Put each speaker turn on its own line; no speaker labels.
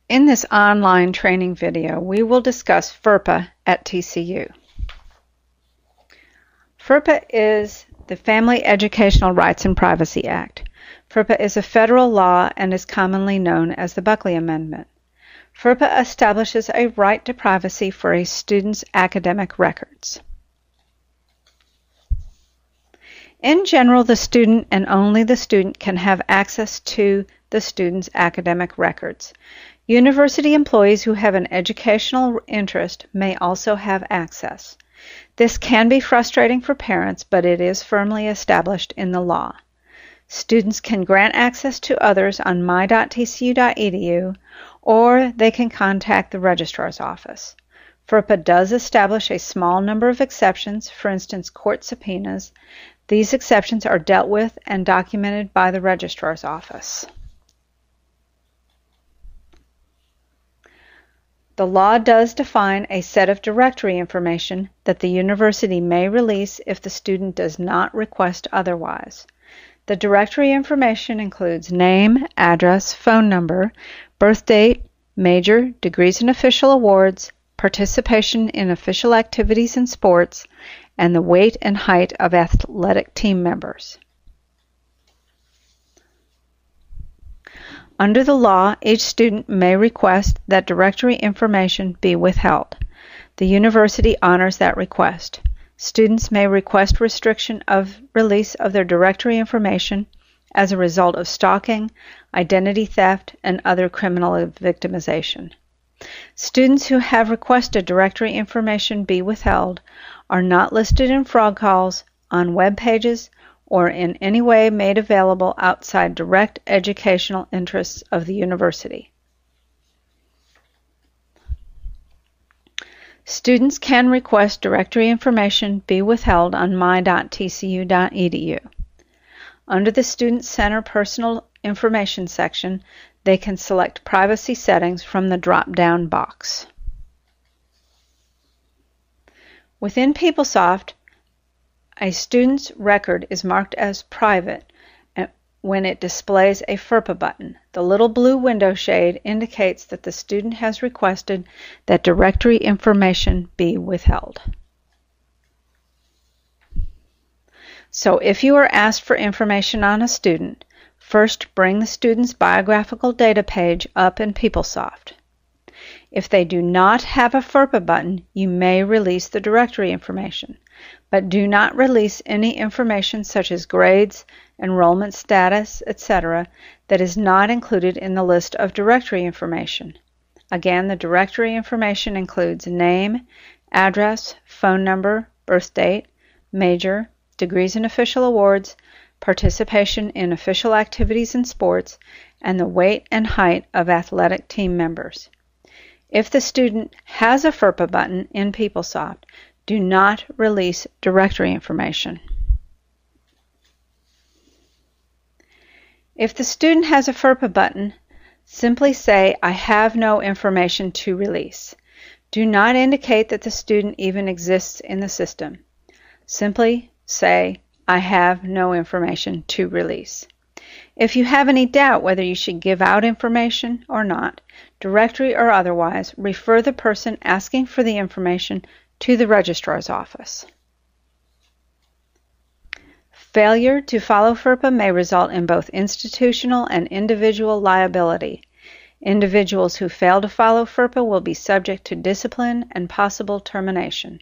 In this online training video, we will discuss FERPA at TCU. FERPA is the Family Educational Rights and Privacy Act. FERPA is a federal law and is commonly known as the Buckley Amendment. FERPA establishes a right to privacy for a student's academic records. In general, the student and only the student can have access to the student's academic records. University employees who have an educational interest may also have access. This can be frustrating for parents, but it is firmly established in the law. Students can grant access to others on my.tcu.edu, or they can contact the registrar's office. FERPA does establish a small number of exceptions, for instance, court subpoenas. These exceptions are dealt with and documented by the registrar's office. The law does define a set of directory information that the university may release if the student does not request otherwise. The directory information includes name, address, phone number, birth date, major, degrees and official awards, participation in official activities and sports, and the weight and height of athletic team members. Under the law, each student may request that directory information be withheld. The university honors that request. Students may request restriction of release of their directory information as a result of stalking, identity theft, and other criminal victimization. Students who have requested directory information be withheld are not listed in fraud calls, on web pages, or in any way made available outside direct educational interests of the university. Students can request directory information be withheld on my.tcu.edu. Under the Student Center Personal Information section, they can select privacy settings from the drop-down box. Within PeopleSoft, a student's record is marked as private when it displays a FERPA button. The little blue window shade indicates that the student has requested that directory information be withheld. So if you are asked for information on a student, first bring the student's biographical data page up in PeopleSoft. If they do not have a FERPA button, you may release the directory information, but do not release any information such as grades, enrollment status, etc. that is not included in the list of directory information. Again, the directory information includes name, address, phone number, birth date, major, degrees and official awards, participation in official activities and sports, and the weight and height of athletic team members. If the student has a FERPA button in PeopleSoft, do not release directory information. If the student has a FERPA button, simply say, "I have no information to release." Do not indicate that the student even exists in the system. Simply say, "I have no information to release." If you have any doubt whether you should give out information or not, directory or otherwise, refer the person asking for the information to the registrar's office. Failure to follow FERPA may result in both institutional and individual liability. Individuals who fail to follow FERPA will be subject to discipline and possible termination.